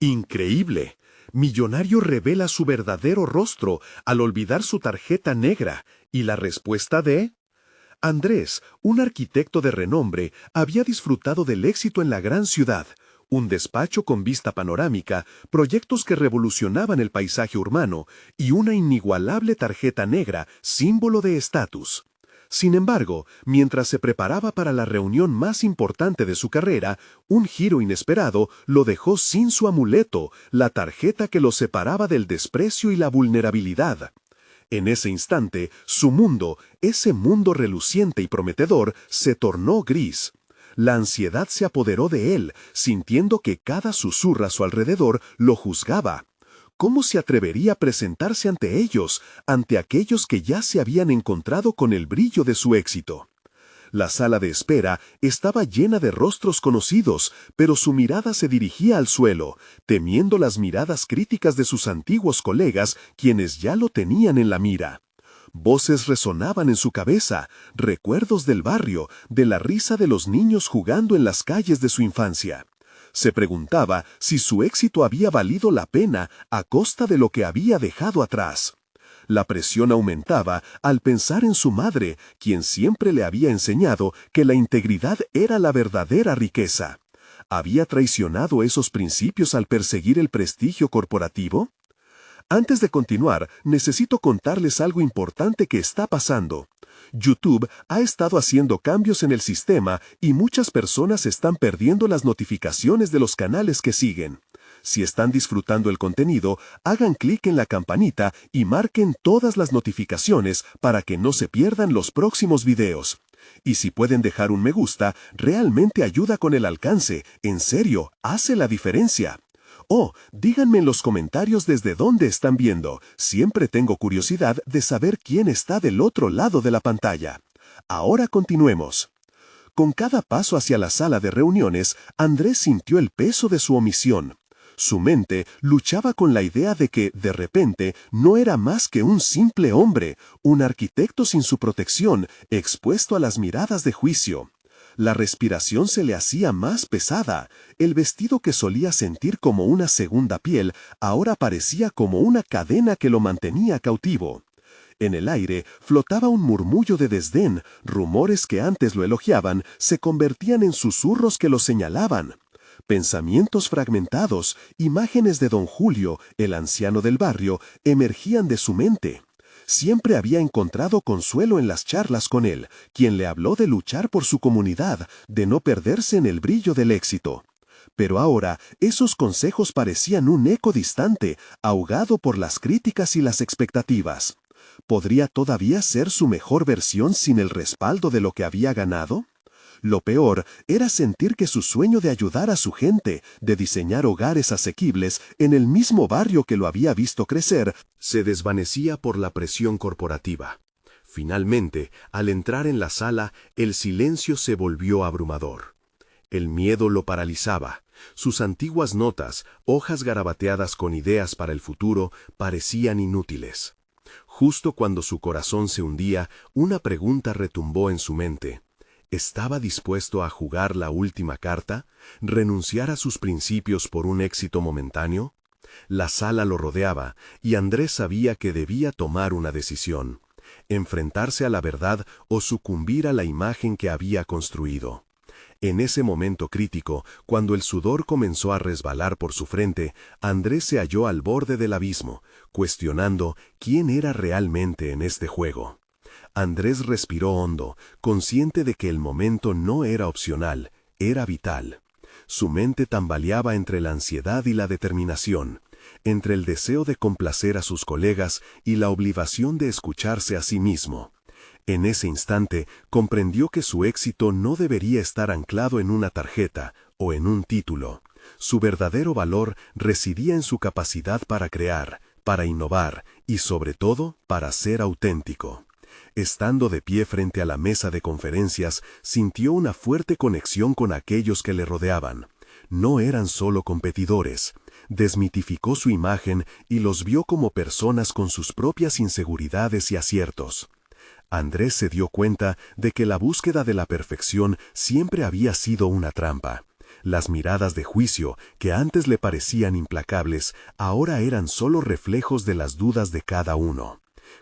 Increíble. Millonario revela su verdadero rostro al olvidar su tarjeta negra. ¿Y la respuesta de? Andrés, un arquitecto de renombre, había disfrutado del éxito en la gran ciudad. Un despacho con vista panorámica, proyectos que revolucionaban el paisaje urbano y una inigualable tarjeta negra, símbolo de estatus. Sin embargo, mientras se preparaba para la reunión más importante de su carrera, un giro inesperado lo dejó sin su amuleto, la tarjeta que lo separaba del desprecio y la vulnerabilidad. En ese instante, su mundo, ese mundo reluciente y prometedor, se tornó gris. La ansiedad se apoderó de él, sintiendo que cada susurro a su alrededor lo juzgaba. ¿Cómo se atrevería a presentarse ante ellos, ante aquellos que ya se habían encontrado con el brillo de su éxito? La sala de espera estaba llena de rostros conocidos, pero su mirada se dirigía al suelo, temiendo las miradas críticas de sus antiguos colegas, quienes ya lo tenían en la mira. Voces resonaban en su cabeza, recuerdos del barrio, de la risa de los niños jugando en las calles de su infancia. Se preguntaba si su éxito había valido la pena a costa de lo que había dejado atrás. La presión aumentaba al pensar en su madre, quien siempre le había enseñado que la integridad era la verdadera riqueza. ¿Había traicionado esos principios al perseguir el prestigio corporativo? Antes de continuar, necesito contarles algo importante que está pasando. YouTube ha estado haciendo cambios en el sistema y muchas personas están perdiendo las notificaciones de los canales que siguen. Si están disfrutando el contenido, hagan clic en la campanita y marquen todas las notificaciones para que no se pierdan los próximos videos. Y si pueden dejar un me gusta, realmente ayuda con el alcance. En serio, hace la diferencia. Oh, díganme en los comentarios desde dónde están viendo. Siempre tengo curiosidad de saber quién está del otro lado de la pantalla. Ahora continuemos. Con cada paso hacia la sala de reuniones, Andrés sintió el peso de su omisión. Su mente luchaba con la idea de que, de repente, no era más que un simple hombre, un arquitecto sin su protección, expuesto a las miradas de juicio. La respiración se le hacía más pesada. El vestido que solía sentir como una segunda piel, ahora parecía como una cadena que lo mantenía cautivo. En el aire flotaba un murmullo de desdén, rumores que antes lo elogiaban se convertían en susurros que lo señalaban. Pensamientos fragmentados, imágenes de don Julio, el anciano del barrio, emergían de su mente. Siempre había encontrado consuelo en las charlas con él, quien le habló de luchar por su comunidad, de no perderse en el brillo del éxito. Pero ahora, esos consejos parecían un eco distante, ahogado por las críticas y las expectativas. ¿Podría todavía ser su mejor versión sin el respaldo de lo que había ganado? Lo peor era sentir que su sueño de ayudar a su gente, de diseñar hogares asequibles en el mismo barrio que lo había visto crecer, se desvanecía por la presión corporativa. Finalmente, al entrar en la sala, el silencio se volvió abrumador. El miedo lo paralizaba. Sus antiguas notas, hojas garabateadas con ideas para el futuro, parecían inútiles. Justo cuando su corazón se hundía, una pregunta retumbó en su mente. ¿Estaba dispuesto a jugar la última carta? ¿Renunciar a sus principios por un éxito momentáneo? La sala lo rodeaba, y Andrés sabía que debía tomar una decisión: enfrentarse a la verdad o sucumbir a la imagen que había construido. En ese momento crítico, cuando el sudor comenzó a resbalar por su frente, Andrés se halló al borde del abismo, cuestionando quién era realmente en este juego. Andrés respiró hondo, consciente de que el momento no era opcional, era vital. Su mente tambaleaba entre la ansiedad y la determinación, entre el deseo de complacer a sus colegas y la obligación de escucharse a sí mismo. En ese instante, comprendió que su éxito no debería estar anclado en una tarjeta o en un título. Su verdadero valor residía en su capacidad para crear, para innovar y, sobre todo, para ser auténtico. Estando de pie frente a la mesa de conferencias, sintió una fuerte conexión con aquellos que le rodeaban. No eran solo competidores. Desmitificó su imagen y los vio como personas con sus propias inseguridades y aciertos. Andrés se dio cuenta de que la búsqueda de la perfección siempre había sido una trampa. Las miradas de juicio, que antes le parecían implacables, ahora eran solo reflejos de las dudas de cada uno.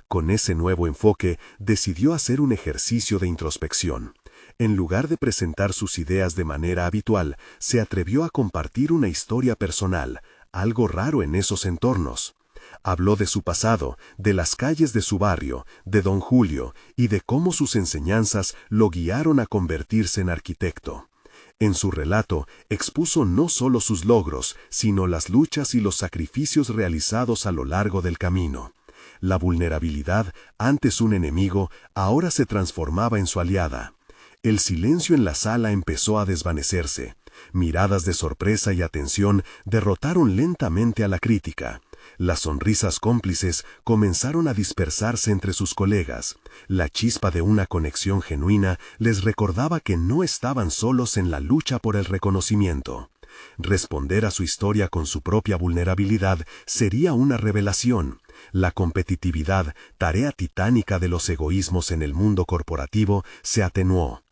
Con ese nuevo enfoque, decidió hacer un ejercicio de introspección. En lugar de presentar sus ideas de manera habitual, se atrevió a compartir una historia personal, algo raro en esos entornos. Habló de su pasado, de las calles de su barrio, de don Julio, y de cómo sus enseñanzas lo guiaron a convertirse en arquitecto. En su relato, expuso no solo sus logros, sino las luchas y los sacrificios realizados a lo largo del camino. La vulnerabilidad, antes un enemigo, ahora se transformaba en su aliada. El silencio en la sala empezó a desvanecerse. Miradas de sorpresa y atención derrotaron lentamente a la crítica. Las sonrisas cómplices comenzaron a dispersarse entre sus colegas. La chispa de una conexión genuina les recordaba que no estaban solos en la lucha por el reconocimiento. Responder a su historia con su propia vulnerabilidad sería una revelación. La competitividad, tarea titánica de los egoísmos en el mundo corporativo, se atenuó.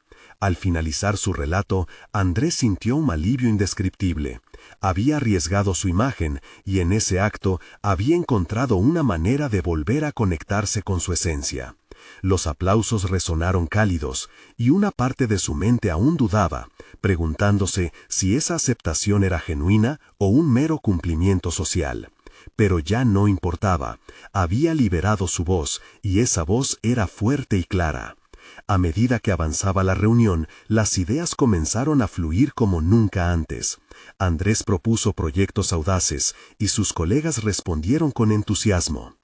Al finalizar su relato, Andrés sintió un alivio indescriptible. Había arriesgado su imagen y en ese acto había encontrado una manera de volver a conectarse con su esencia. Los aplausos resonaron cálidos y una parte de su mente aún dudaba, preguntándose si esa aceptación era genuina o un mero cumplimiento social. Pero ya no importaba, había liberado su voz y esa voz era fuerte y clara. A medida que avanzaba la reunión, las ideas comenzaron a fluir como nunca antes. Andrés propuso proyectos audaces y sus colegas respondieron con entusiasmo,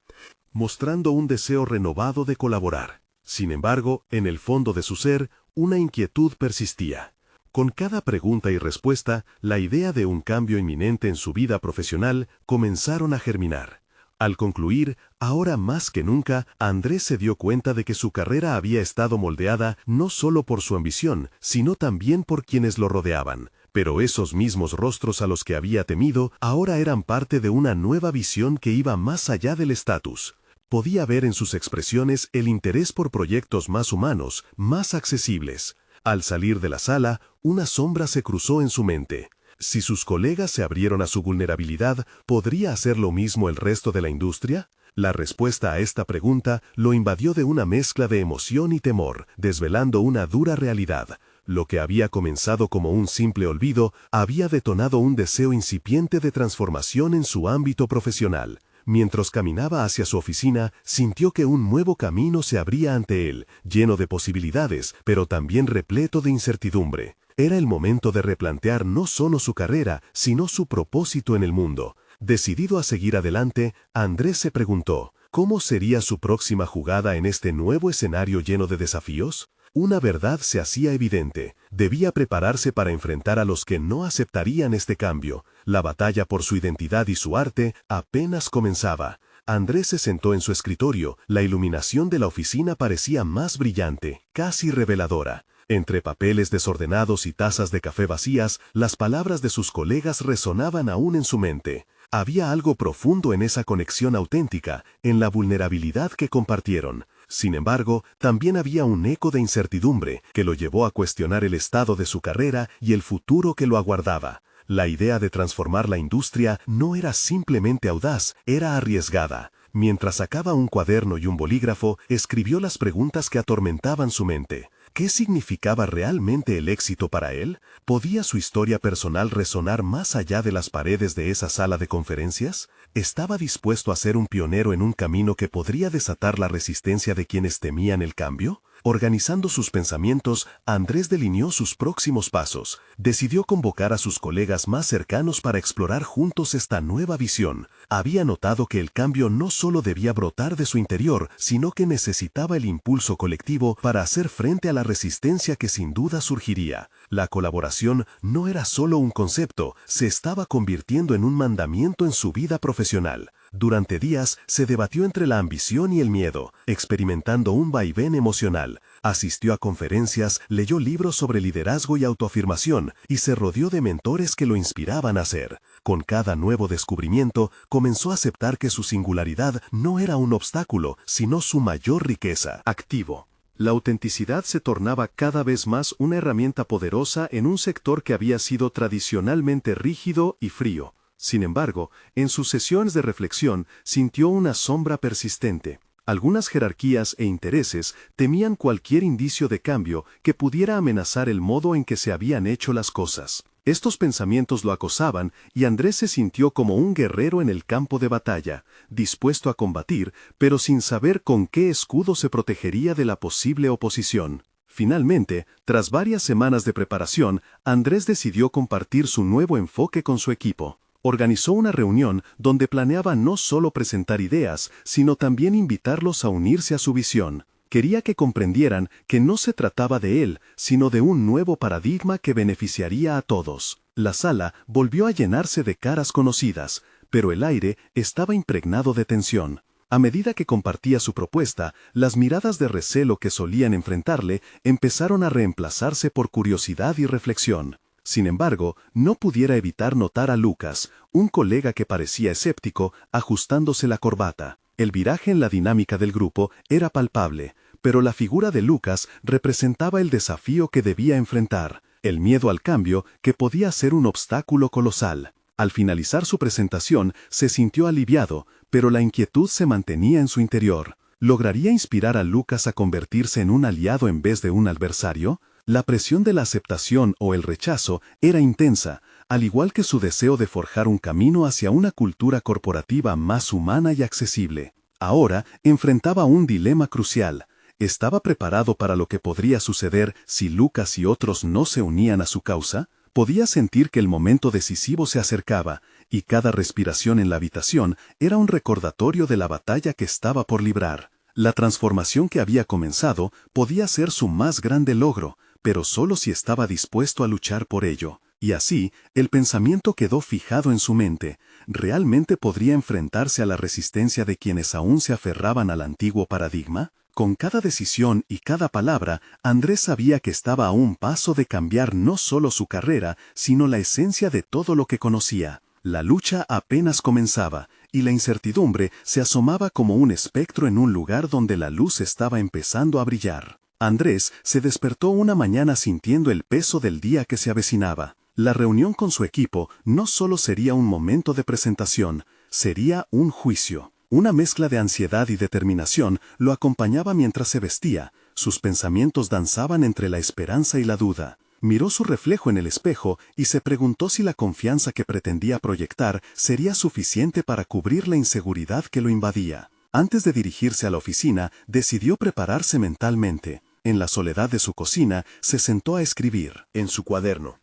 mostrando un deseo renovado de colaborar. Sin embargo, en el fondo de su ser, una inquietud persistía. Con cada pregunta y respuesta, la idea de un cambio inminente en su vida profesional comenzaron a germinar. Al concluir, ahora más que nunca, Andrés se dio cuenta de que su carrera había estado moldeada no solo por su ambición, sino también por quienes lo rodeaban. Pero esos mismos rostros a los que había temido, ahora eran parte de una nueva visión que iba más allá del estatus. Podía ver en sus expresiones el interés por proyectos más humanos, más accesibles. Al salir de la sala, una sombra se cruzó en su mente. Si sus colegas se abrieron a su vulnerabilidad, ¿podría hacer lo mismo el resto de la industria? La respuesta a esta pregunta lo invadió de una mezcla de emoción y temor, desvelando una dura realidad. Lo que había comenzado como un simple olvido, había detonado un deseo incipiente de transformación en su ámbito profesional. Mientras caminaba hacia su oficina, sintió que un nuevo camino se abría ante él, lleno de posibilidades, pero también repleto de incertidumbre. Era el momento de replantear no solo su carrera, sino su propósito en el mundo. Decidido a seguir adelante, Andrés se preguntó, ¿cómo sería su próxima jugada en este nuevo escenario lleno de desafíos? Una verdad se hacía evidente. Debía prepararse para enfrentar a los que no aceptarían este cambio. La batalla por su identidad y su arte apenas comenzaba. Andrés se sentó en su escritorio. La iluminación de la oficina parecía más brillante, casi reveladora. Entre papeles desordenados y tazas de café vacías, las palabras de sus colegas resonaban aún en su mente. Había algo profundo en esa conexión auténtica, en la vulnerabilidad que compartieron. Sin embargo, también había un eco de incertidumbre que lo llevó a cuestionar el estado de su carrera y el futuro que lo aguardaba. La idea de transformar la industria no era simplemente audaz, era arriesgada. Mientras sacaba un cuaderno y un bolígrafo, escribió las preguntas que atormentaban su mente. ¿Qué significaba realmente el éxito para él? ¿Podía su historia personal resonar más allá de las paredes de esa sala de conferencias? ¿Estaba dispuesto a ser un pionero en un camino que podría desatar la resistencia de quienes temían el cambio? Organizando sus pensamientos, Andrés delineó sus próximos pasos. Decidió convocar a sus colegas más cercanos para explorar juntos esta nueva visión. Había notado que el cambio no solo debía brotar de su interior, sino que necesitaba el impulso colectivo para hacer frente a la resistencia que sin duda surgiría. La colaboración no era solo un concepto, se estaba convirtiendo en un mandamiento en su vida profesional. Durante días se debatió entre la ambición y el miedo, experimentando un vaivén emocional. Asistió a conferencias, leyó libros sobre liderazgo y autoafirmación, y se rodeó de mentores que lo inspiraban a hacer. Con cada nuevo descubrimiento, comenzó a aceptar que su singularidad no era un obstáculo, sino su mayor riqueza. Activo. La autenticidad se tornaba cada vez más una herramienta poderosa en un sector que había sido tradicionalmente rígido y frío. Sin embargo, en sus sesiones de reflexión sintió una sombra persistente. Algunas jerarquías e intereses temían cualquier indicio de cambio que pudiera amenazar el modo en que se habían hecho las cosas. Estos pensamientos lo acosaban y Andrés se sintió como un guerrero en el campo de batalla, dispuesto a combatir, pero sin saber con qué escudo se protegería de la posible oposición. Finalmente, tras varias semanas de preparación, Andrés decidió compartir su nuevo enfoque con su equipo. Organizó una reunión donde planeaba no solo presentar ideas, sino también invitarlos a unirse a su visión. Quería que comprendieran que no se trataba de él, sino de un nuevo paradigma que beneficiaría a todos. La sala volvió a llenarse de caras conocidas, pero el aire estaba impregnado de tensión. A medida que compartía su propuesta, las miradas de recelo que solían enfrentarle empezaron a reemplazarse por curiosidad y reflexión. Sin embargo, no pudiera evitar notar a Lucas, un colega que parecía escéptico, ajustándose la corbata. El viraje en la dinámica del grupo era palpable, pero la figura de Lucas representaba el desafío que debía enfrentar, el miedo al cambio que podía ser un obstáculo colosal. Al finalizar su presentación, se sintió aliviado, pero la inquietud se mantenía en su interior. ¿Lograría inspirar a Lucas a convertirse en un aliado en vez de un adversario? La presión de la aceptación o el rechazo era intensa, al igual que su deseo de forjar un camino hacia una cultura corporativa más humana y accesible. Ahora enfrentaba un dilema crucial. ¿Estaba preparado para lo que podría suceder si Lucas y otros no se unían a su causa? Podía sentir que el momento decisivo se acercaba, y cada respiración en la habitación era un recordatorio de la batalla que estaba por librar. La transformación que había comenzado podía ser su más grande logro, pero solo si estaba dispuesto a luchar por ello. Y así, el pensamiento quedó fijado en su mente. ¿Realmente podría enfrentarse a la resistencia de quienes aún se aferraban al antiguo paradigma? Con cada decisión y cada palabra, Andrés sabía que estaba a un paso de cambiar no solo su carrera, sino la esencia de todo lo que conocía. La lucha apenas comenzaba, y la incertidumbre se asomaba como un espectro en un lugar donde la luz estaba empezando a brillar. Andrés se despertó una mañana sintiendo el peso del día que se avecinaba. La reunión con su equipo no solo sería un momento de presentación, sería un juicio. Una mezcla de ansiedad y determinación lo acompañaba mientras se vestía. Sus pensamientos danzaban entre la esperanza y la duda. Miró su reflejo en el espejo y se preguntó si la confianza que pretendía proyectar sería suficiente para cubrir la inseguridad que lo invadía. Antes de dirigirse a la oficina, decidió prepararse mentalmente. En la soledad de su cocina, se sentó a escribir. En su cuaderno,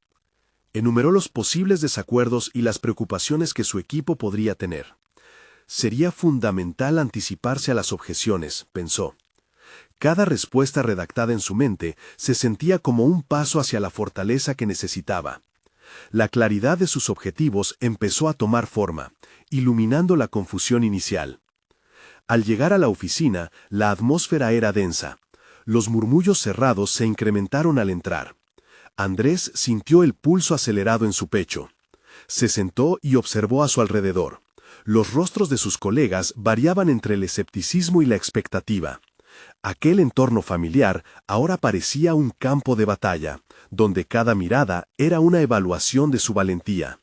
enumeró los posibles desacuerdos y las preocupaciones que su equipo podría tener. Sería fundamental anticiparse a las objeciones, pensó. Cada respuesta redactada en su mente se sentía como un paso hacia la fortaleza que necesitaba. La claridad de sus objetivos empezó a tomar forma, iluminando la confusión inicial. Al llegar a la oficina, la atmósfera era densa. Los murmullos cerrados se incrementaron al entrar. Andrés sintió el pulso acelerado en su pecho. Se sentó y observó a su alrededor. Los rostros de sus colegas variaban entre el escepticismo y la expectativa. Aquel entorno familiar ahora parecía un campo de batalla, donde cada mirada era una evaluación de su valentía.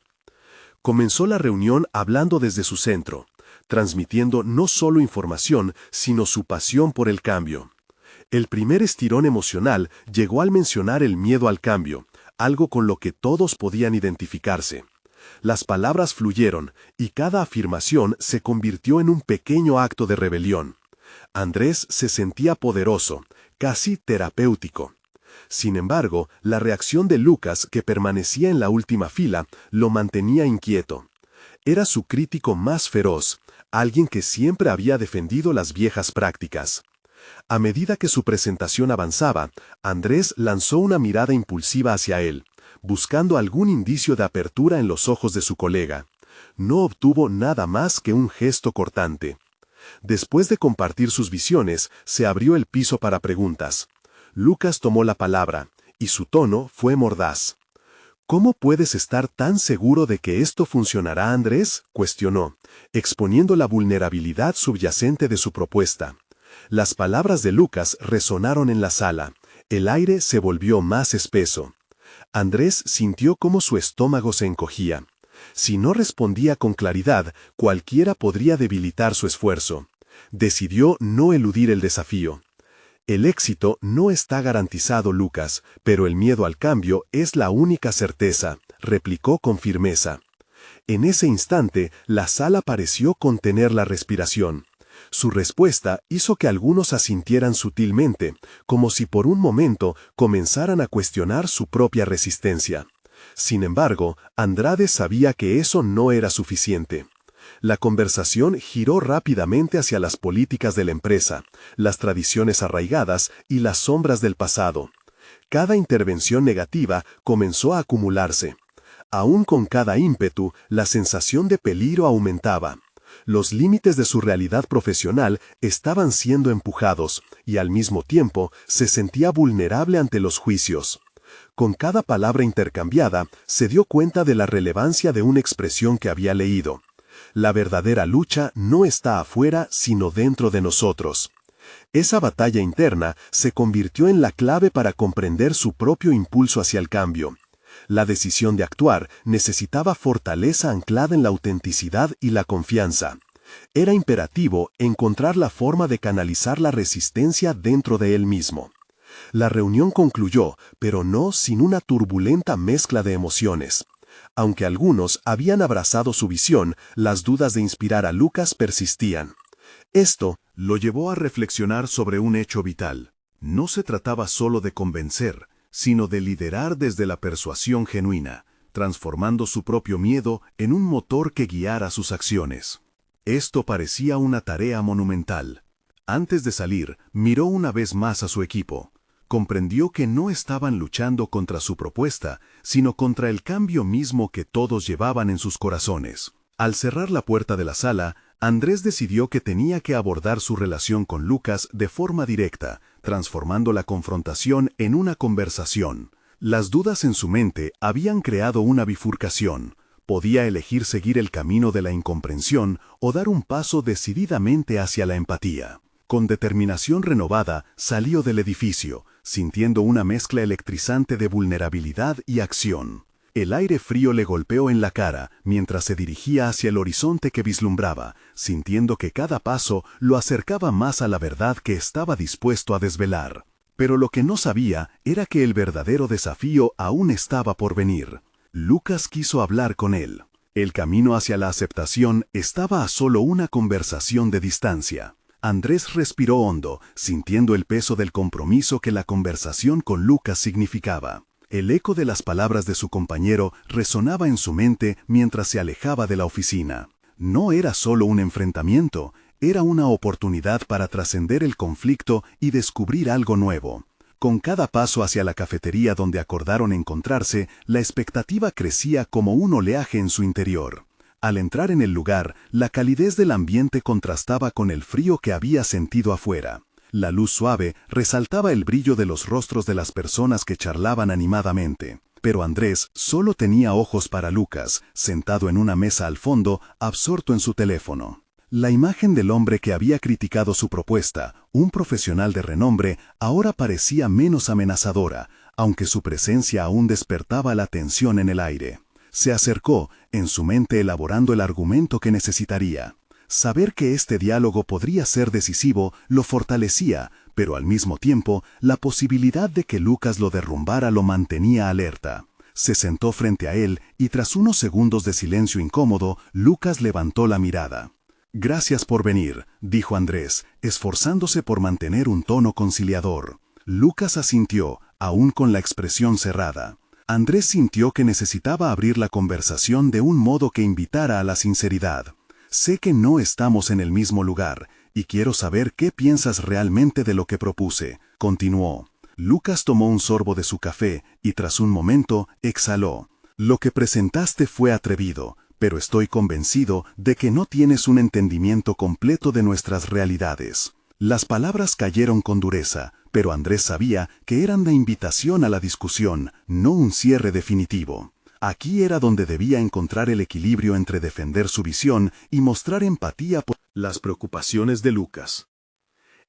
Comenzó la reunión hablando desde su centro, transmitiendo no solo información, sino su pasión por el cambio. El primer estirón emocional llegó al mencionar el miedo al cambio, algo con lo que todos podían identificarse. Las palabras fluyeron, y cada afirmación se convirtió en un pequeño acto de rebelión. Andrés se sentía poderoso, casi terapéutico. Sin embargo, la reacción de Lucas, que permanecía en la última fila, lo mantenía inquieto. Era su crítico más feroz, alguien que siempre había defendido las viejas prácticas. A medida que su presentación avanzaba, Andrés lanzó una mirada impulsiva hacia él, buscando algún indicio de apertura en los ojos de su colega. No obtuvo nada más que un gesto cortante. Después de compartir sus visiones, se abrió el piso para preguntas. Lucas tomó la palabra, y su tono fue mordaz. ¿Cómo puedes estar tan seguro de que esto funcionará, Andrés?, cuestionó, exponiendo la vulnerabilidad subyacente de su propuesta. Las palabras de Lucas resonaron en la sala. El aire se volvió más espeso. Andrés sintió cómo su estómago se encogía. Si no respondía con claridad, cualquiera podría debilitar su esfuerzo. Decidió no eludir el desafío. El éxito no está garantizado, Lucas, pero el miedo al cambio es la única certeza, replicó con firmeza. En ese instante, la sala pareció contener la respiración. Su respuesta hizo que algunos asintieran sutilmente, como si por un momento comenzaran a cuestionar su propia resistencia. Sin embargo, Andrade sabía que eso no era suficiente. La conversación giró rápidamente hacia las políticas de la empresa, las tradiciones arraigadas y las sombras del pasado. Cada intervención negativa comenzó a acumularse. Aún con cada ímpetu, la sensación de peligro aumentaba. Los límites de su realidad profesional estaban siendo empujados, y al mismo tiempo se sentía vulnerable ante los juicios. Con cada palabra intercambiada, se dio cuenta de la relevancia de una expresión que había leído. La verdadera lucha no está afuera, sino dentro de nosotros. Esa batalla interna se convirtió en la clave para comprender su propio impulso hacia el cambio. La decisión de actuar necesitaba fortaleza anclada en la autenticidad y la confianza. Era imperativo encontrar la forma de canalizar la resistencia dentro de él mismo. La reunión concluyó, pero no sin una turbulenta mezcla de emociones. Aunque algunos habían abrazado su visión, las dudas de inspirar a Lucas persistían. Esto lo llevó a reflexionar sobre un hecho vital. No se trataba solo de convencer, sino de liderar desde la persuasión genuina, transformando su propio miedo en un motor que guiara sus acciones. Esto parecía una tarea monumental. Antes de salir, miró una vez más a su equipo. Comprendió que no estaban luchando contra su propuesta, sino contra el cambio mismo que todos llevaban en sus corazones. Al cerrar la puerta de la sala, Andrés decidió que tenía que abordar su relación con Lucas de forma directa, transformando la confrontación en una conversación. Las dudas en su mente habían creado una bifurcación. Podía elegir seguir el camino de la incomprensión o dar un paso decididamente hacia la empatía. Con determinación renovada, salió del edificio, sintiendo una mezcla electrizante de vulnerabilidad y acción. El aire frío le golpeó en la cara mientras se dirigía hacia el horizonte que vislumbraba, sintiendo que cada paso lo acercaba más a la verdad que estaba dispuesto a desvelar. Pero lo que no sabía era que el verdadero desafío aún estaba por venir. Lucas quiso hablar con él. El camino hacia la aceptación estaba a solo una conversación de distancia. Andrés respiró hondo, sintiendo el peso del compromiso que la conversación con Lucas significaba. El eco de las palabras de su compañero resonaba en su mente mientras se alejaba de la oficina. No era solo un enfrentamiento, era una oportunidad para trascender el conflicto y descubrir algo nuevo. Con cada paso hacia la cafetería donde acordaron encontrarse, la expectativa crecía como un oleaje en su interior. Al entrar en el lugar, la calidez del ambiente contrastaba con el frío que había sentido afuera. La luz suave resaltaba el brillo de los rostros de las personas que charlaban animadamente. Pero Andrés solo tenía ojos para Lucas, sentado en una mesa al fondo, absorto en su teléfono. La imagen del hombre que había criticado su propuesta, un profesional de renombre, ahora parecía menos amenazadora, aunque su presencia aún despertaba la tensión en el aire. Se acercó, en su mente elaborando el argumento que necesitaría. Saber que este diálogo podría ser decisivo lo fortalecía, pero al mismo tiempo, la posibilidad de que Lucas lo derrumbara lo mantenía alerta. Se sentó frente a él y tras unos segundos de silencio incómodo, Lucas levantó la mirada. «Gracias por venir», dijo Andrés, esforzándose por mantener un tono conciliador. Lucas asintió, aún con la expresión cerrada. Andrés sintió que necesitaba abrir la conversación de un modo que invitara a la sinceridad. «Sé que no estamos en el mismo lugar, y quiero saber qué piensas realmente de lo que propuse», continuó. Lucas tomó un sorbo de su café y tras un momento exhaló. «Lo que presentaste fue atrevido, pero estoy convencido de que no tienes un entendimiento completo de nuestras realidades». Las palabras cayeron con dureza, pero Andrés sabía que eran la invitación a la discusión, no un cierre definitivo. Aquí era donde debía encontrar el equilibrio entre defender su visión y mostrar empatía por las preocupaciones de Lucas.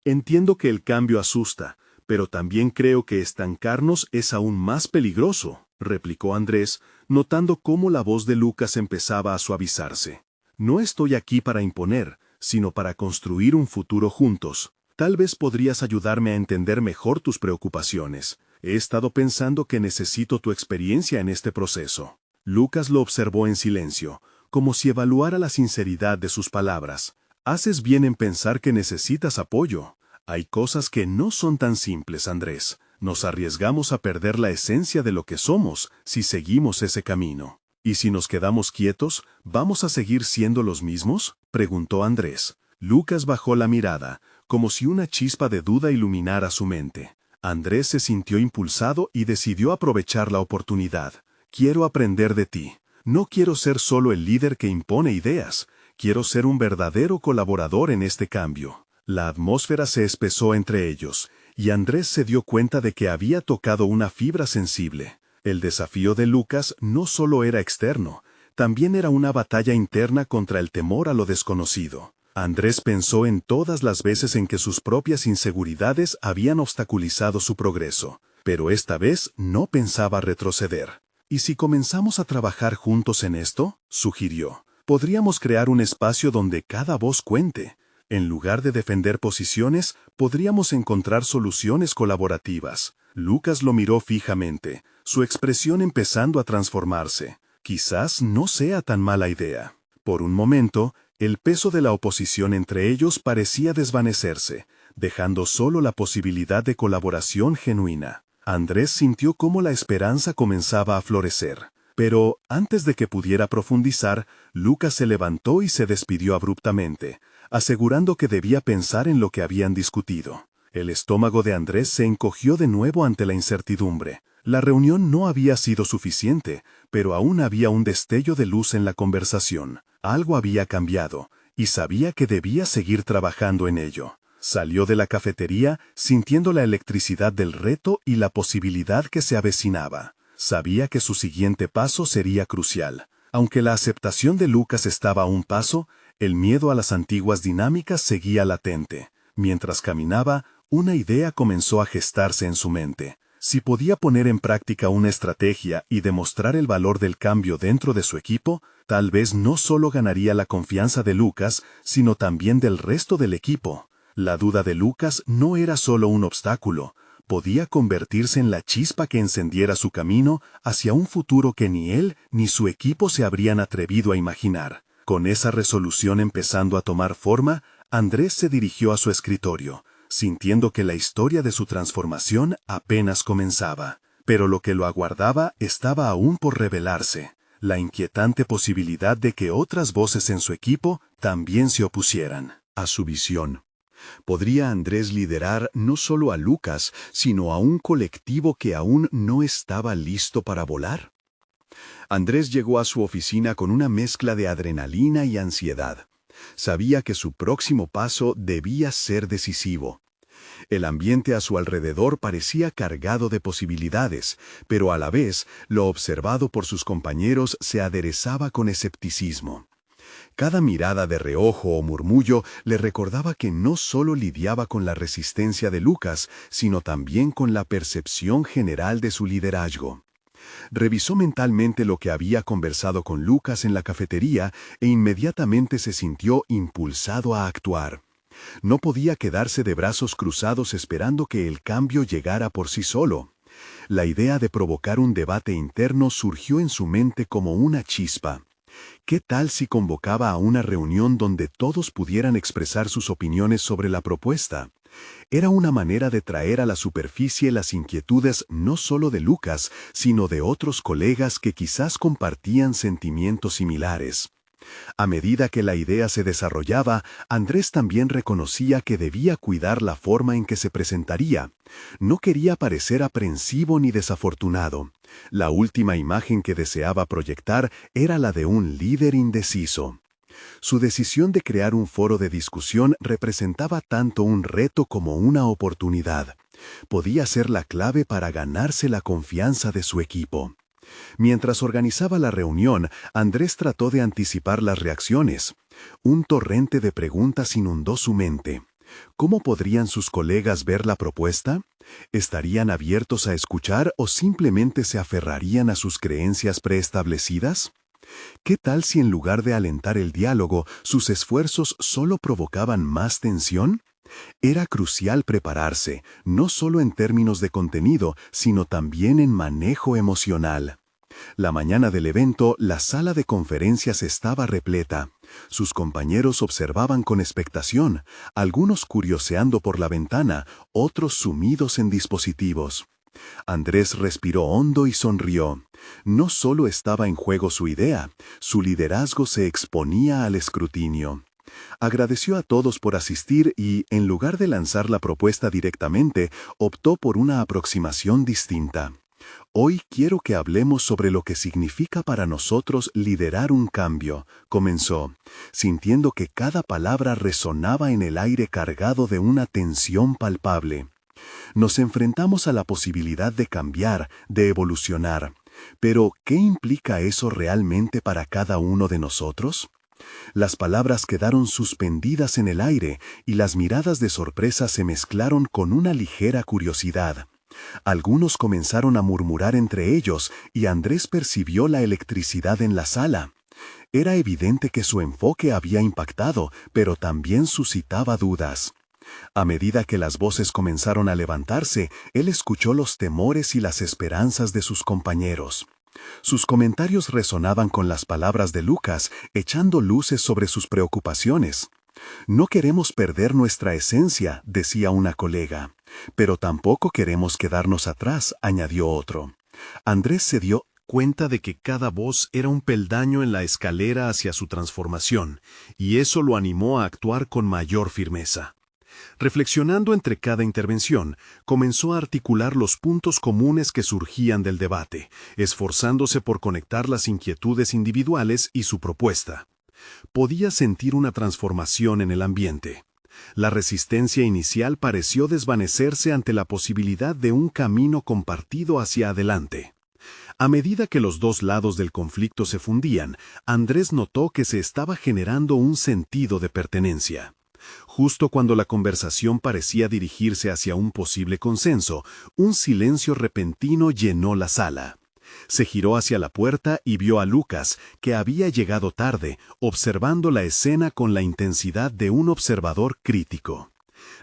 Entiendo que el cambio asusta, pero también creo que estancarnos es aún más peligroso, replicó Andrés, notando cómo la voz de Lucas empezaba a suavizarse. No estoy aquí para imponer, sino para construir un futuro juntos. Tal vez podrías ayudarme a entender mejor tus preocupaciones. He estado pensando que necesito tu experiencia en este proceso. Lucas lo observó en silencio, como si evaluara la sinceridad de sus palabras. Haces bien en pensar que necesitas apoyo. Hay cosas que no son tan simples, Andrés. Nos arriesgamos a perder la esencia de lo que somos si seguimos ese camino. ¿Y si nos quedamos quietos, vamos a seguir siendo los mismos?, preguntó Andrés. Lucas bajó la mirada, como si una chispa de duda iluminara su mente. Andrés se sintió impulsado y decidió aprovechar la oportunidad. Quiero aprender de ti. No quiero ser solo el líder que impone ideas. Quiero ser un verdadero colaborador en este cambio. La atmósfera se espesó entre ellos, y Andrés se dio cuenta de que había tocado una fibra sensible. El desafío de Lucas no solo era externo, también era una batalla interna contra el temor a lo desconocido. Andrés pensó en todas las veces en que sus propias inseguridades habían obstaculizado su progreso, pero esta vez no pensaba retroceder. ¿Y si comenzamos a trabajar juntos en esto?, sugirió. Podríamos crear un espacio donde cada voz cuente. En lugar de defender posiciones, podríamos encontrar soluciones colaborativas. Lucas lo miró fijamente, su expresión empezando a transformarse. Quizás no sea tan mala idea. Por un momento, el peso de la oposición entre ellos parecía desvanecerse, dejando solo la posibilidad de colaboración genuina. Andrés sintió cómo la esperanza comenzaba a florecer. Pero, antes de que pudiera profundizar, Lucas se levantó y se despidió abruptamente, asegurando que debía pensar en lo que habían discutido. El estómago de Andrés se encogió de nuevo ante la incertidumbre. La reunión no había sido suficiente, pero aún había un destello de luz en la conversación. Algo había cambiado, y sabía que debía seguir trabajando en ello. Salió de la cafetería sintiendo la electricidad del reto y la posibilidad que se avecinaba. Sabía que su siguiente paso sería crucial. Aunque la aceptación de Lucas estaba a un paso, el miedo a las antiguas dinámicas seguía latente. Mientras caminaba, una idea comenzó a gestarse en su mente. Si podía poner en práctica una estrategia y demostrar el valor del cambio dentro de su equipo, tal vez no solo ganaría la confianza de Lucas, sino también del resto del equipo. La duda de Lucas no era solo un obstáculo, podía convertirse en la chispa que encendiera su camino hacia un futuro que ni él ni su equipo se habrían atrevido a imaginar. Con esa resolución empezando a tomar forma, Andrés se dirigió a su escritorio, sintiendo que la historia de su transformación apenas comenzaba. Pero lo que lo aguardaba estaba aún por revelarse, la inquietante posibilidad de que otras voces en su equipo también se opusieran a su visión. ¿Podría Andrés liderar no solo a Lucas, sino a un colectivo que aún no estaba listo para volar? Andrés llegó a su oficina con una mezcla de adrenalina y ansiedad. Sabía que su próximo paso debía ser decisivo. El ambiente a su alrededor parecía cargado de posibilidades, pero a la vez, lo observado por sus compañeros se aderezaba con escepticismo. Cada mirada de reojo o murmullo le recordaba que no solo lidiaba con la resistencia de Lucas, sino también con la percepción general de su liderazgo. Revisó mentalmente lo que había conversado con Lucas en la cafetería e inmediatamente se sintió impulsado a actuar. No podía quedarse de brazos cruzados esperando que el cambio llegara por sí solo. La idea de provocar un debate interno surgió en su mente como una chispa. ¿Qué tal si convocaba a una reunión donde todos pudieran expresar sus opiniones sobre la propuesta? Era una manera de traer a la superficie las inquietudes no solo de Lucas, sino de otros colegas que quizás compartían sentimientos similares. A medida que la idea se desarrollaba, Andrés también reconocía que debía cuidar la forma en que se presentaría. No quería parecer aprensivo ni desafortunado. La última imagen que deseaba proyectar era la de un líder indeciso. Su decisión de crear un foro de discusión representaba tanto un reto como una oportunidad. Podía ser la clave para ganarse la confianza de su equipo. Mientras organizaba la reunión, Andrés trató de anticipar las reacciones. Un torrente de preguntas inundó su mente. ¿Cómo podrían sus colegas ver la propuesta? ¿Estarían abiertos a escuchar o simplemente se aferrarían a sus creencias preestablecidas? ¿Qué tal si en lugar de alentar el diálogo, sus esfuerzos solo provocaban más tensión? Era crucial prepararse, no solo en términos de contenido, sino también en manejo emocional. La mañana del evento, la sala de conferencias estaba repleta. Sus compañeros observaban con expectación, algunos curioseando por la ventana, otros sumidos en dispositivos. Andrés respiró hondo y sonrió. No solo estaba en juego su idea, su liderazgo se exponía al escrutinio. Agradeció a todos por asistir y, en lugar de lanzar la propuesta directamente, optó por una aproximación distinta. Hoy quiero que hablemos sobre lo que significa para nosotros liderar un cambio, comenzó, sintiendo que cada palabra resonaba en el aire cargado de una tensión palpable. Nos enfrentamos a la posibilidad de cambiar, de evolucionar. Pero, ¿qué implica eso realmente para cada uno de nosotros? Las palabras quedaron suspendidas en el aire y las miradas de sorpresa se mezclaron con una ligera curiosidad. Algunos comenzaron a murmurar entre ellos y Andrés percibió la electricidad en la sala. Era evidente que su enfoque había impactado, pero también suscitaba dudas. A medida que las voces comenzaron a levantarse, él escuchó los temores y las esperanzas de sus compañeros. Sus comentarios resonaban con las palabras de Lucas, echando luces sobre sus preocupaciones. No queremos perder nuestra esencia, decía una colega. Pero tampoco queremos quedarnos atrás, añadió otro. Andrés se dio cuenta de que cada voz era un peldaño en la escalera hacia su transformación, y eso lo animó a actuar con mayor firmeza. Reflexionando entre cada intervención, comenzó a articular los puntos comunes que surgían del debate, esforzándose por conectar las inquietudes individuales y su propuesta. Podía sentir una transformación en el ambiente. La resistencia inicial pareció desvanecerse ante la posibilidad de un camino compartido hacia adelante. A medida que los dos lados del conflicto se fundían, Andrés notó que se estaba generando un sentido de pertenencia. Justo cuando la conversación parecía dirigirse hacia un posible consenso, un silencio repentino llenó la sala. Se giró hacia la puerta y vio a Lucas, que había llegado tarde, observando la escena con la intensidad de un observador crítico.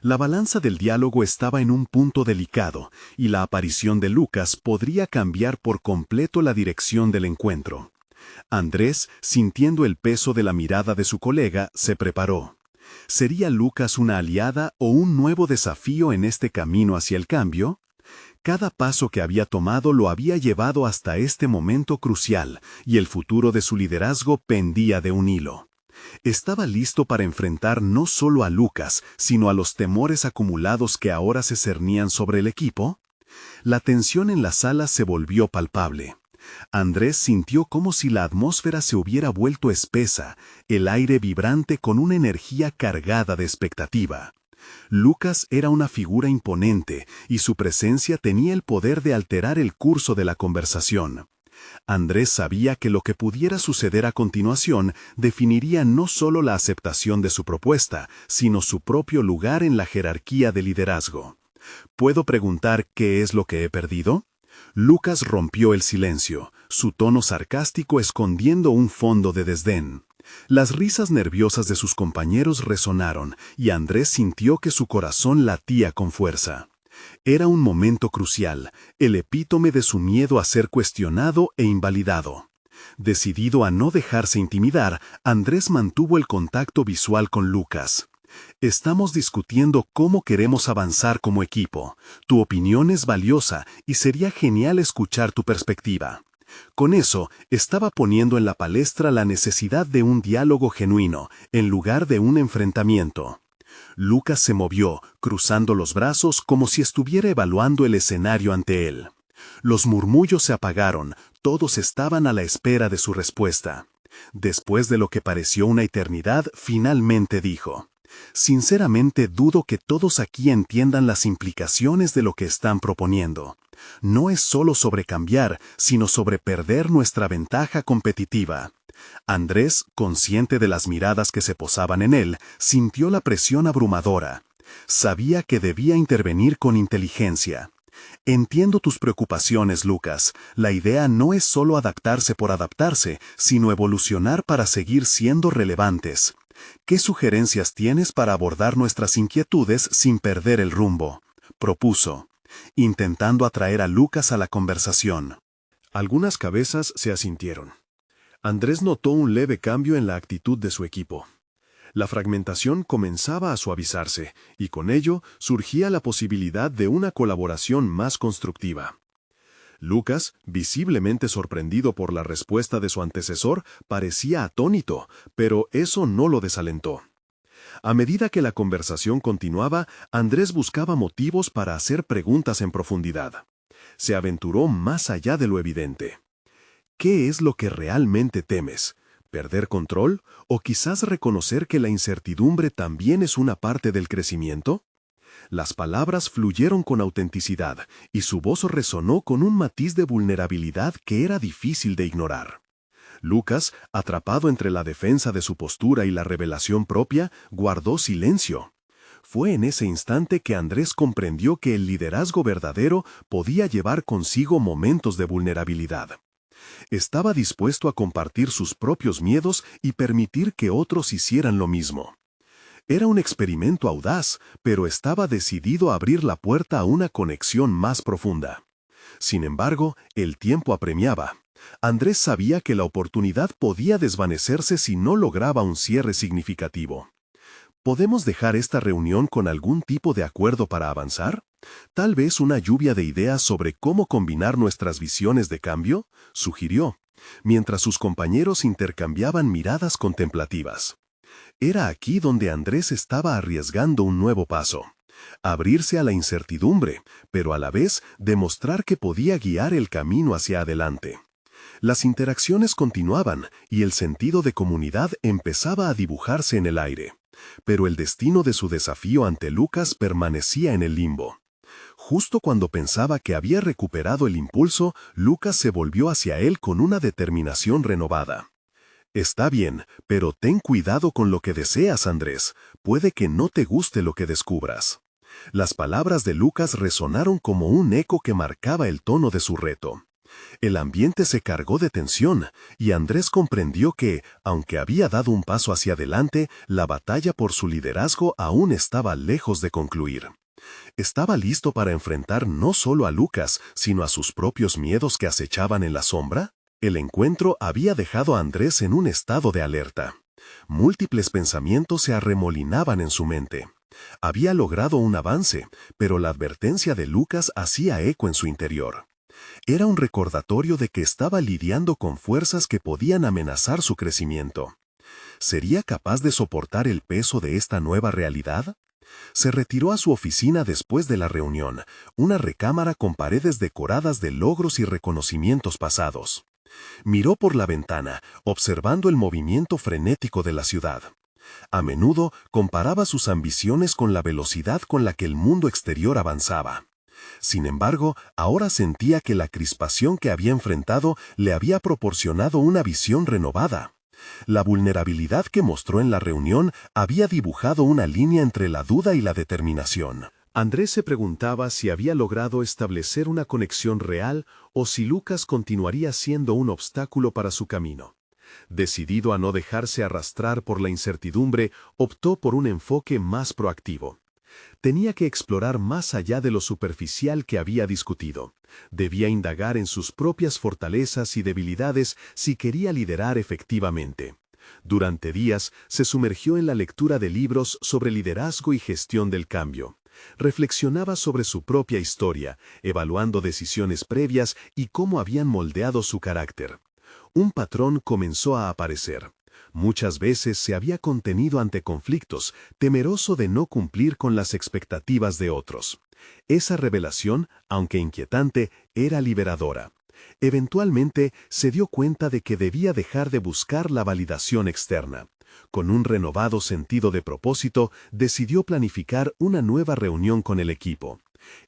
La balanza del diálogo estaba en un punto delicado, y la aparición de Lucas podría cambiar por completo la dirección del encuentro. Andrés, sintiendo el peso de la mirada de su colega, se preparó. ¿Sería Lucas una aliada o un nuevo desafío en este camino hacia el cambio? Cada paso que había tomado lo había llevado hasta este momento crucial, y el futuro de su liderazgo pendía de un hilo. Estaba listo para enfrentar no solo a Lucas, sino a los temores acumulados que ahora se cernían sobre el equipo. La tensión en la sala se volvió palpable. Andrés sintió como si la atmósfera se hubiera vuelto espesa, el aire vibrante con una energía cargada de expectativa. Lucas era una figura imponente y su presencia tenía el poder de alterar el curso de la conversación. Andrés sabía que lo que pudiera suceder a continuación definiría no solo la aceptación de su propuesta, sino su propio lugar en la jerarquía de liderazgo. ¿Puedo preguntar qué es lo que he perdido? Lucas rompió el silencio, su tono sarcástico escondiendo un fondo de desdén. Las risas nerviosas de sus compañeros resonaron, y Andrés sintió que su corazón latía con fuerza. Era un momento crucial, el epítome de su miedo a ser cuestionado e invalidado. Decidido a no dejarse intimidar, Andrés mantuvo el contacto visual con Lucas. Estamos discutiendo cómo queremos avanzar como equipo. Tu opinión es valiosa y sería genial escuchar tu perspectiva. Con eso, estaba poniendo en la palestra la necesidad de un diálogo genuino, en lugar de un enfrentamiento. Lucas se movió, cruzando los brazos como si estuviera evaluando el escenario ante él. Los murmullos se apagaron, todos estaban a la espera de su respuesta. Después de lo que pareció una eternidad, finalmente dijo: «Sinceramente dudo que todos aquí entiendan las implicaciones de lo que están proponiendo. No es solo sobre cambiar, sino sobre perder nuestra ventaja competitiva». Andrés, consciente de las miradas que se posaban en él, sintió la presión abrumadora. Sabía que debía intervenir con inteligencia. Entiendo tus preocupaciones, Lucas. La idea no es solo adaptarse por adaptarse, sino evolucionar para seguir siendo relevantes. ¿Qué sugerencias tienes para abordar nuestras inquietudes sin perder el rumbo?, propuso, intentando atraer a Lucas a la conversación. Algunas cabezas se asintieron. Andrés notó un leve cambio en la actitud de su equipo. La fragmentación comenzaba a suavizarse, y con ello surgía la posibilidad de una colaboración más constructiva. Lucas, visiblemente sorprendido por la respuesta de su antecesor, parecía atónito, pero eso no lo desalentó. A medida que la conversación continuaba, Andrés buscaba motivos para hacer preguntas en profundidad. Se aventuró más allá de lo evidente. ¿Qué es lo que realmente temes? ¿Perder control? ¿O quizás reconocer que la incertidumbre también es una parte del crecimiento? Las palabras fluyeron con autenticidad, y su voz resonó con un matiz de vulnerabilidad que era difícil de ignorar. Lucas, atrapado entre la defensa de su postura y la revelación propia, guardó silencio. Fue en ese instante que Andrés comprendió que el liderazgo verdadero podía llevar consigo momentos de vulnerabilidad. Estaba dispuesto a compartir sus propios miedos y permitir que otros hicieran lo mismo. Era un experimento audaz, pero estaba decidido a abrir la puerta a una conexión más profunda. Sin embargo, el tiempo apremiaba. Andrés sabía que la oportunidad podía desvanecerse si no lograba un cierre significativo. ¿Podemos dejar esta reunión con algún tipo de acuerdo para avanzar? Tal vez una lluvia de ideas sobre cómo combinar nuestras visiones de cambio, sugirió, mientras sus compañeros intercambiaban miradas contemplativas. Era aquí donde Andrés estaba arriesgando un nuevo paso. Abrirse a la incertidumbre, pero a la vez demostrar que podía guiar el camino hacia adelante. Las interacciones continuaban y el sentido de comunidad empezaba a dibujarse en el aire. Pero el destino de su desafío ante Lucas permanecía en el limbo. Justo cuando pensaba que había recuperado el impulso, Lucas se volvió hacia él con una determinación renovada. «Está bien, pero ten cuidado con lo que deseas, Andrés. Puede que no te guste lo que descubras». Las palabras de Lucas resonaron como un eco que marcaba el tono de su reto. El ambiente se cargó de tensión, y Andrés comprendió que, aunque había dado un paso hacia adelante, la batalla por su liderazgo aún estaba lejos de concluir. Estaba listo para enfrentar no solo a Lucas, sino a sus propios miedos que acechaban en la sombra. El encuentro había dejado a Andrés en un estado de alerta. Múltiples pensamientos se arremolinaban en su mente. Había logrado un avance, pero la advertencia de Lucas hacía eco en su interior. Era un recordatorio de que estaba lidiando con fuerzas que podían amenazar su crecimiento. ¿Sería capaz de soportar el peso de esta nueva realidad? Se retiró a su oficina después de la reunión, una recámara con paredes decoradas de logros y reconocimientos pasados. Miró por la ventana, observando el movimiento frenético de la ciudad. A menudo comparaba sus ambiciones con la velocidad con la que el mundo exterior avanzaba. Sin embargo, ahora sentía que la crispación que había enfrentado le había proporcionado una visión renovada. La vulnerabilidad que mostró en la reunión había dibujado una línea entre la duda y la determinación. Andrés se preguntaba si había logrado establecer una conexión real o si Lucas continuaría siendo un obstáculo para su camino. Decidido a no dejarse arrastrar por la incertidumbre, optó por un enfoque más proactivo. Tenía que explorar más allá de lo superficial que había discutido. Debía indagar en sus propias fortalezas y debilidades si quería liderar efectivamente. Durante días se sumergió en la lectura de libros sobre liderazgo y gestión del cambio. Reflexionaba sobre su propia historia, evaluando decisiones previas y cómo habían moldeado su carácter. Un patrón comenzó a aparecer. Muchas veces se había contenido ante conflictos, temeroso de no cumplir con las expectativas de otros. Esa revelación, aunque inquietante, era liberadora. Eventualmente se dio cuenta de que debía dejar de buscar la validación externa. Con un renovado sentido de propósito, decidió planificar una nueva reunión con el equipo.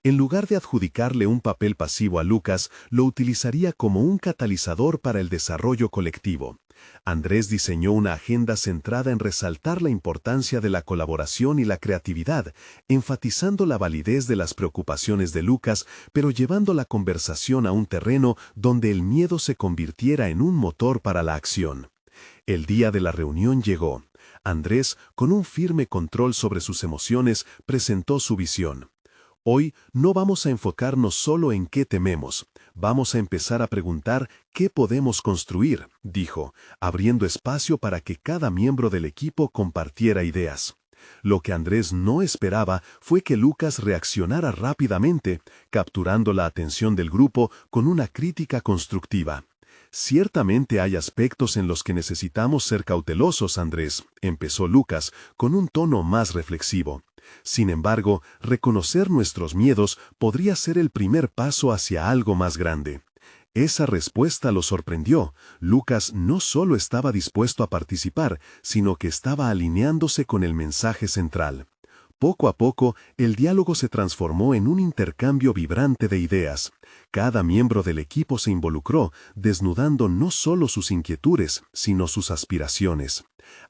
En lugar de adjudicarle un papel pasivo a Lucas, lo utilizaría como un catalizador para el desarrollo colectivo. Andrés diseñó una agenda centrada en resaltar la importancia de la colaboración y la creatividad, enfatizando la validez de las preocupaciones de Lucas, pero llevando la conversación a un terreno donde el miedo se convirtiera en un motor para la acción. El día de la reunión llegó. Andrés, con un firme control sobre sus emociones, presentó su visión. Hoy no vamos a enfocarnos solo en qué tememos, vamos a empezar a preguntar qué podemos construir, dijo, abriendo espacio para que cada miembro del equipo compartiera ideas. Lo que Andrés no esperaba fue que Lucas reaccionara rápidamente, capturando la atención del grupo con una crítica constructiva. Ciertamente hay aspectos en los que necesitamos ser cautelosos, Andrés, empezó Lucas, con un tono más reflexivo. Sin embargo, reconocer nuestros miedos podría ser el primer paso hacia algo más grande. Esa respuesta lo sorprendió. Lucas no solo estaba dispuesto a participar, sino que estaba alineándose con el mensaje central. Poco a poco, el diálogo se transformó en un intercambio vibrante de ideas. Cada miembro del equipo se involucró, desnudando no solo sus inquietudes, sino sus aspiraciones.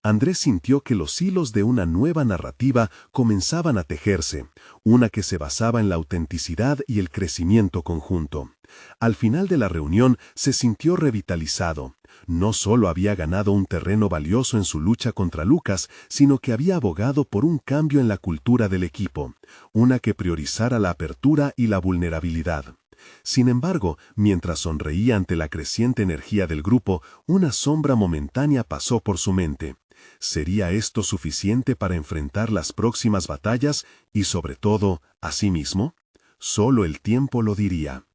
Andrés sintió que los hilos de una nueva narrativa comenzaban a tejerse, una que se basaba en la autenticidad y el crecimiento conjunto. Al final de la reunión se sintió revitalizado. No solo había ganado un terreno valioso en su lucha contra Lucas, sino que había abogado por un cambio en la cultura del equipo, una que priorizara la apertura y la vulnerabilidad. Sin embargo, mientras sonreía ante la creciente energía del grupo, una sombra momentánea pasó por su mente. ¿Sería esto suficiente para enfrentar las próximas batallas y, sobre todo, a sí mismo? Solo el tiempo lo diría.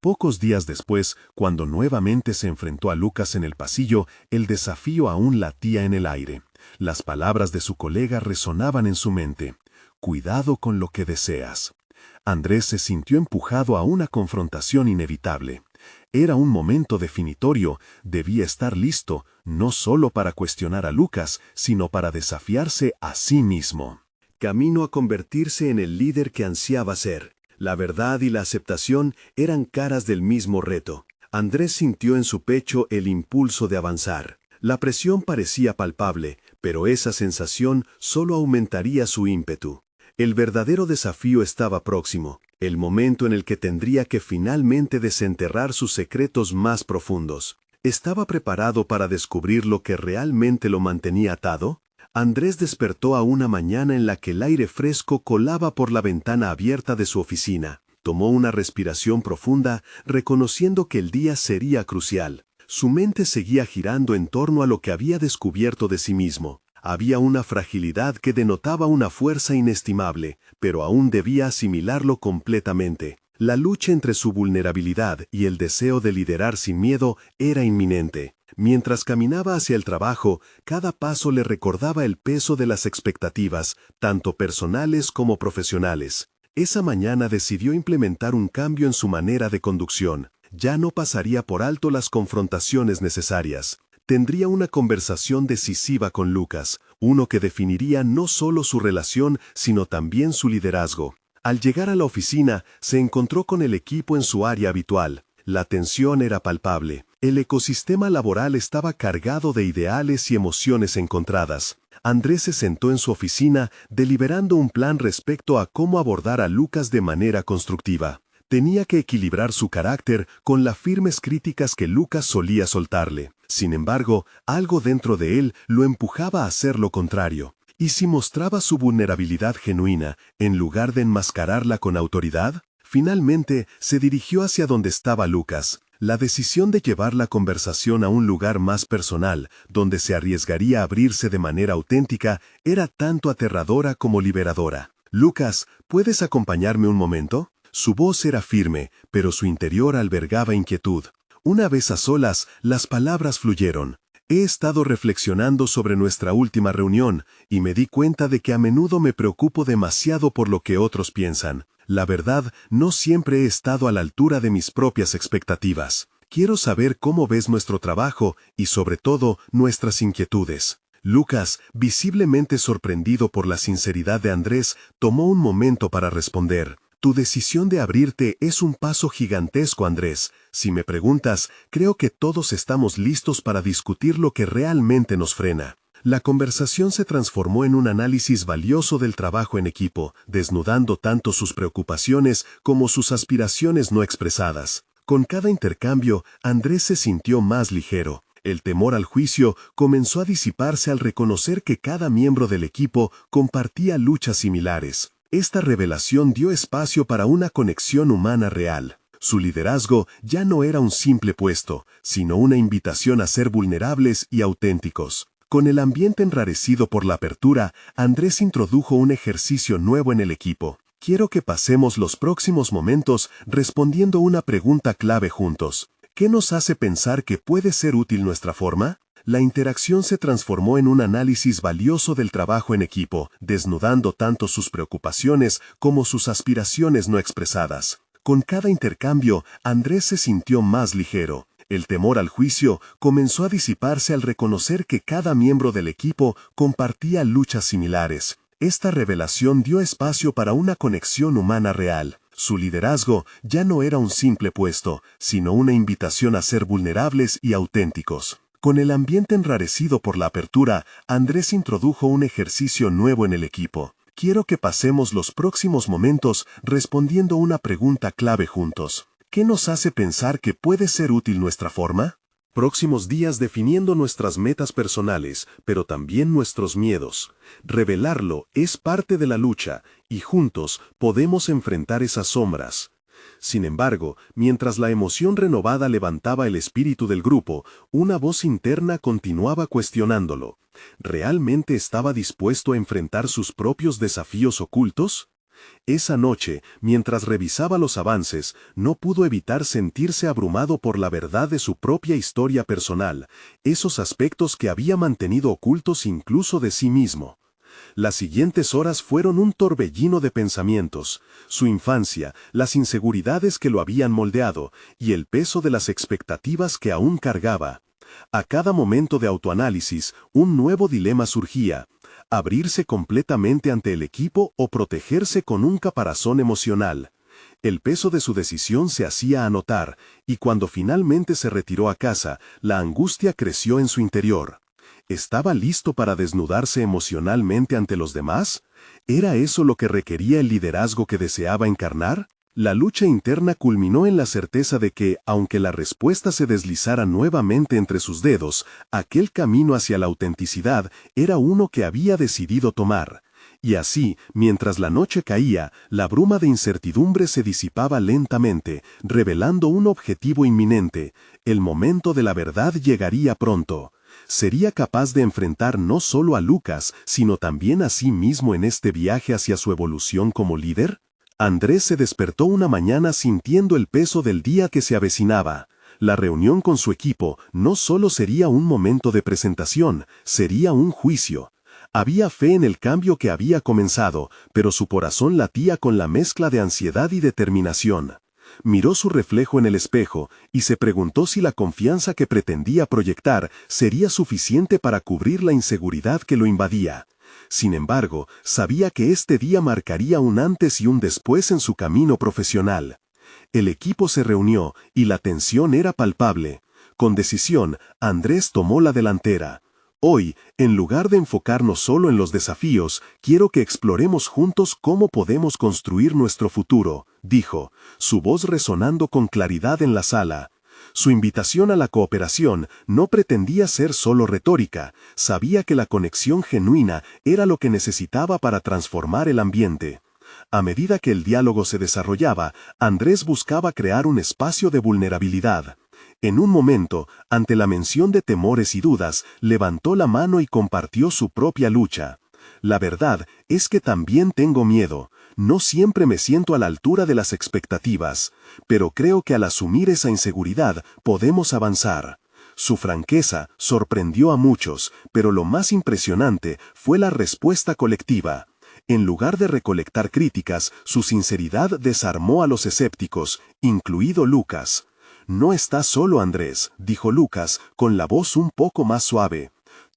Pocos días después, cuando nuevamente se enfrentó a Lucas en el pasillo, el desafío aún latía en el aire. Las palabras de su colega resonaban en su mente. «Cuidado con lo que deseas». Andrés se sintió empujado a una confrontación inevitable. Era un momento definitorio, debía estar listo, no solo para cuestionar a Lucas, sino para desafiarse a sí mismo. Camino a convertirse en el líder que ansiaba ser. La verdad y la aceptación eran caras del mismo reto. Andrés sintió en su pecho el impulso de avanzar. La presión parecía palpable, pero esa sensación solo aumentaría su ímpetu. El verdadero desafío estaba próximo, el momento en el que tendría que finalmente desenterrar sus secretos más profundos. ¿Estaba preparado para descubrir lo que realmente lo mantenía atado? Andrés despertó a una mañana en la que el aire fresco colaba por la ventana abierta de su oficina. Tomó una respiración profunda, reconociendo que el día sería crucial. Su mente seguía girando en torno a lo que había descubierto de sí mismo. Había una fragilidad que denotaba una fuerza inestimable, pero aún debía asimilarlo completamente. La lucha entre su vulnerabilidad y el deseo de liderar sin miedo era inminente. Mientras caminaba hacia el trabajo, cada paso le recordaba el peso de las expectativas, tanto personales como profesionales. Esa mañana decidió implementar un cambio en su manera de conducción. Ya no pasaría por alto las confrontaciones necesarias. Tendría una conversación decisiva con Lucas, uno que definiría no solo su relación, sino también su liderazgo. Al llegar a la oficina, se encontró con el equipo en su área habitual. La tensión era palpable. El ecosistema laboral estaba cargado de ideales y emociones encontradas. Andrés se sentó en su oficina, deliberando un plan respecto a cómo abordar a Lucas de manera constructiva. Tenía que equilibrar su carácter con las firmes críticas que Lucas solía soltarle. Sin embargo, algo dentro de él lo empujaba a hacer lo contrario. ¿Y si mostraba su vulnerabilidad genuina, en lugar de enmascararla con autoridad? Finalmente, se dirigió hacia donde estaba Lucas. La decisión de llevar la conversación a un lugar más personal, donde se arriesgaría a abrirse de manera auténtica, era tanto aterradora como liberadora. «Lucas, ¿puedes acompañarme un momento?» Su voz era firme, pero su interior albergaba inquietud. Una vez a solas, las palabras fluyeron. «He estado reflexionando sobre nuestra última reunión, y me di cuenta de que a menudo me preocupo demasiado por lo que otros piensan. La verdad, no siempre he estado a la altura de mis propias expectativas. Quiero saber cómo ves nuestro trabajo y, sobre todo, nuestras inquietudes». Lucas, visiblemente sorprendido por la sinceridad de Andrés, tomó un momento para responder. Tu decisión de abrirte es un paso gigantesco, Andrés. Si me preguntas, creo que todos estamos listos para discutir lo que realmente nos frena. La conversación se transformó en un análisis valioso del trabajo en equipo, desnudando tanto sus preocupaciones como sus aspiraciones no expresadas. Con cada intercambio, Andrés se sintió más ligero. El temor al juicio comenzó a disiparse al reconocer que cada miembro del equipo compartía luchas similares. Esta revelación dio espacio para una conexión humana real. Su liderazgo ya no era un simple puesto, sino una invitación a ser vulnerables y auténticos. Con el ambiente enrarecido por la apertura, Andrés introdujo un ejercicio nuevo en el equipo. Quiero que pasemos los próximos momentos respondiendo una pregunta clave juntos. ¿Qué nos hace pensar que puede ser útil nuestra forma? La interacción se transformó en un análisis valioso del trabajo en equipo, desnudando tanto sus preocupaciones como sus aspiraciones no expresadas. Con cada intercambio, Andrés se sintió más ligero. El temor al juicio comenzó a disiparse al reconocer que cada miembro del equipo compartía luchas similares. Esta revelación dio espacio para una conexión humana real. Su liderazgo ya no era un simple puesto, sino una invitación a ser vulnerables y auténticos. Con el ambiente enrarecido por la apertura, Andrés introdujo un ejercicio nuevo en el equipo. Quiero que pasemos los próximos momentos respondiendo una pregunta clave juntos. ¿Qué nos hace pensar que puede ser útil nuestra forma? Próximos días definiendo nuestras metas personales, pero también nuestros miedos. Revelarlo es parte de la lucha, y juntos podemos enfrentar esas sombras. Sin embargo, mientras la emoción renovada levantaba el espíritu del grupo, una voz interna continuaba cuestionándolo. ¿Realmente estaba dispuesto a enfrentar sus propios desafíos ocultos? Esa noche, mientras revisaba los avances, no pudo evitar sentirse abrumado por la verdad de su propia historia personal, esos aspectos que había mantenido ocultos incluso de sí mismo. Las siguientes horas fueron un torbellino de pensamientos, su infancia, las inseguridades que lo habían moldeado, y el peso de las expectativas que aún cargaba. A cada momento de autoanálisis, un nuevo dilema surgía: abrirse completamente ante el equipo o protegerse con un caparazón emocional. El peso de su decisión se hacía anotar, y cuando finalmente se retiró a casa, la angustia creció en su interior. ¿Estaba listo para desnudarse emocionalmente ante los demás? ¿Era eso lo que requería el liderazgo que deseaba encarnar? La lucha interna culminó en la certeza de que, aunque la respuesta se deslizara nuevamente entre sus dedos, aquel camino hacia la autenticidad era uno que había decidido tomar. Y así, mientras la noche caía, la bruma de incertidumbre se disipaba lentamente, revelando un objetivo inminente: el momento de la verdad llegaría pronto. ¿Sería capaz de enfrentar no solo a Lucas, sino también a sí mismo en este viaje hacia su evolución como líder? Andrés se despertó una mañana sintiendo el peso del día que se avecinaba. La reunión con su equipo no solo sería un momento de presentación, sería un juicio. Había fe en el cambio que había comenzado, pero su corazón latía con la mezcla de ansiedad y determinación. Miró su reflejo en el espejo y se preguntó si la confianza que pretendía proyectar sería suficiente para cubrir la inseguridad que lo invadía. Sin embargo, sabía que este día marcaría un antes y un después en su camino profesional. El equipo se reunió y la tensión era palpable. Con decisión, Andrés tomó la delantera. Hoy, en lugar de enfocarnos solo en los desafíos, quiero que exploremos juntos cómo podemos construir nuestro futuro, dijo, su voz resonando con claridad en la sala. Su invitación a la cooperación no pretendía ser solo retórica, sabía que la conexión genuina era lo que necesitaba para transformar el ambiente. A medida que el diálogo se desarrollaba, Andrés buscaba crear un espacio de vulnerabilidad. En un momento, ante la mención de temores y dudas, levantó la mano y compartió su propia lucha. La verdad es que también tengo miedo. No siempre me siento a la altura de las expectativas, pero creo que al asumir esa inseguridad podemos avanzar. Su franqueza sorprendió a muchos, pero lo más impresionante fue la respuesta colectiva. En lugar de recolectar críticas, su sinceridad desarmó a los escépticos, incluido Lucas. No estás solo, Andrés, dijo Lucas, con la voz un poco más suave.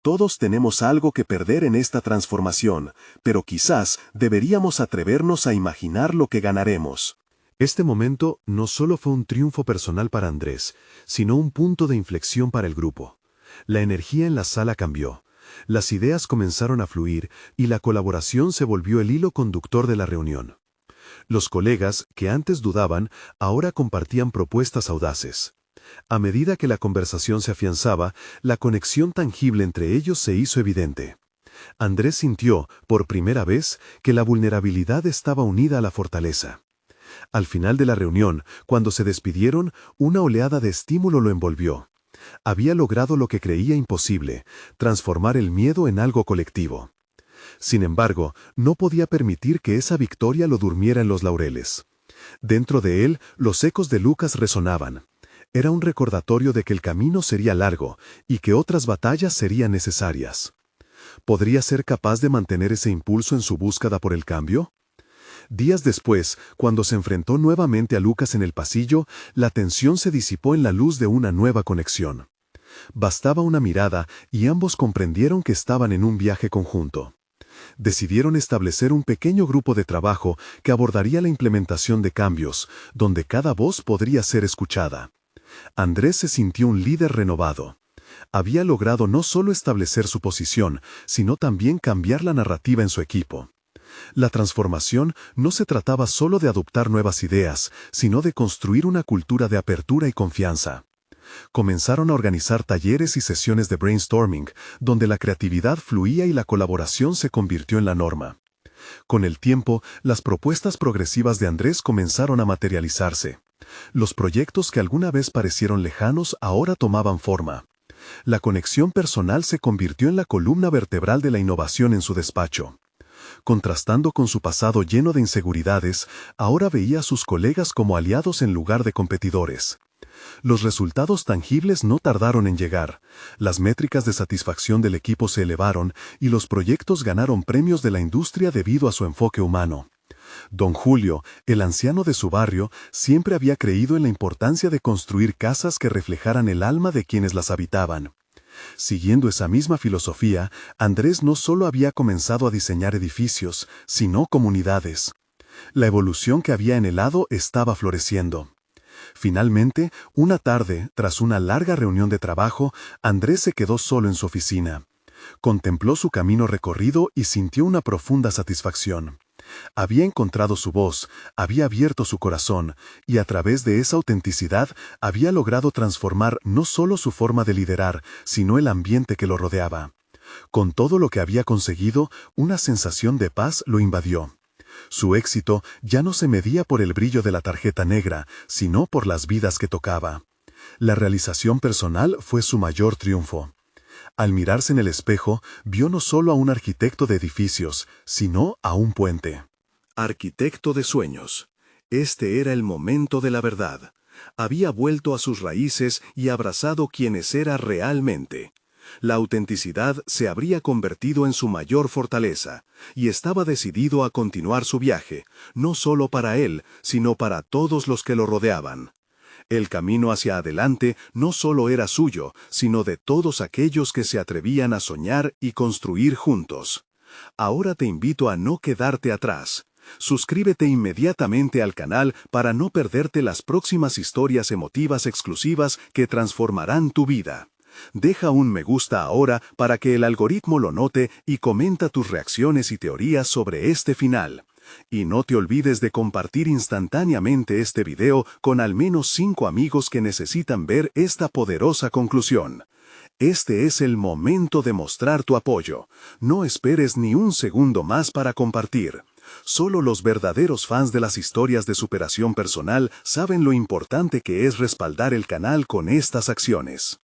todos tenemos algo que perder en esta transformación, pero quizás deberíamos atrevernos a imaginar lo que ganaremos. Este momento no solo fue un triunfo personal para Andrés, sino un punto de inflexión para el grupo. La energía en la sala cambió. Las ideas comenzaron a fluir y la colaboración se volvió el hilo conductor de la reunión. Los colegas, que antes dudaban, ahora compartían propuestas audaces. A medida que la conversación se afianzaba, la conexión tangible entre ellos se hizo evidente. Andrés sintió, por primera vez, que la vulnerabilidad estaba unida a la fortaleza. Al final de la reunión, cuando se despidieron, una oleada de estímulo lo envolvió. Había logrado lo que creía imposible, transformar el miedo en algo colectivo. Sin embargo, no podía permitir que esa victoria lo durmiera en los laureles. Dentro de él, los ecos de Lucas resonaban. Era un recordatorio de que el camino sería largo y que otras batallas serían necesarias. ¿Podría ser capaz de mantener ese impulso en su búsqueda por el cambio? Días después, cuando se enfrentó nuevamente a Lucas en el pasillo, la tensión se disipó en la luz de una nueva conexión. Bastaba una mirada y ambos comprendieron que estaban en un viaje conjunto. Decidieron establecer un pequeño grupo de trabajo que abordaría la implementación de cambios, donde cada voz podría ser escuchada. Andrés se sintió un líder renovado. Había logrado no solo establecer su posición, sino también cambiar la narrativa en su equipo. La transformación no se trataba solo de adoptar nuevas ideas, sino de construir una cultura de apertura y confianza. Comenzaron a organizar talleres y sesiones de brainstorming, donde la creatividad fluía y la colaboración se convirtió en la norma. Con el tiempo, las propuestas progresivas de Andrés comenzaron a materializarse. Los proyectos que alguna vez parecieron lejanos ahora tomaban forma. La conexión personal se convirtió en la columna vertebral de la innovación en su despacho. Contrastando con su pasado lleno de inseguridades, ahora veía a sus colegas como aliados en lugar de competidores. Los resultados tangibles no tardaron en llegar. Las métricas de satisfacción del equipo se elevaron y los proyectos ganaron premios de la industria debido a su enfoque humano. Don Julio, el anciano de su barrio, siempre había creído en la importancia de construir casas que reflejaran el alma de quienes las habitaban. Siguiendo esa misma filosofía, Andrés no solo había comenzado a diseñar edificios, sino comunidades. La evolución que había anhelado estaba floreciendo. Finalmente, una tarde, tras una larga reunión de trabajo, Andrés se quedó solo en su oficina. Contempló su camino recorrido y sintió una profunda satisfacción. Había encontrado su voz, había abierto su corazón, y a través de esa autenticidad había logrado transformar no solo su forma de liderar, sino el ambiente que lo rodeaba. Con todo lo que había conseguido, una sensación de paz lo invadió. Su éxito ya no se medía por el brillo de la tarjeta negra, sino por las vidas que tocaba. La realización personal fue su mayor triunfo. Al mirarse en el espejo, vio no solo a un arquitecto de edificios, sino a un puente. Arquitecto de sueños. Este era el momento de la verdad. Había vuelto a sus raíces y abrazado quienes era realmente. La autenticidad se habría convertido en su mayor fortaleza, y estaba decidido a continuar su viaje, no solo para él, sino para todos los que lo rodeaban. El camino hacia adelante no solo era suyo, sino de todos aquellos que se atrevían a soñar y construir juntos. Ahora te invito a no quedarte atrás. Suscríbete inmediatamente al canal para no perderte las próximas historias emotivas exclusivas que transformarán tu vida. Deja un me gusta ahora para que el algoritmo lo note y comenta tus reacciones y teorías sobre este final. Y no te olvides de compartir instantáneamente este video con al menos 5 amigos que necesitan ver esta poderosa conclusión. Este es el momento de mostrar tu apoyo. No esperes ni un segundo más para compartir. Solo los verdaderos fans de las historias de superación personal saben lo importante que es respaldar el canal con estas acciones.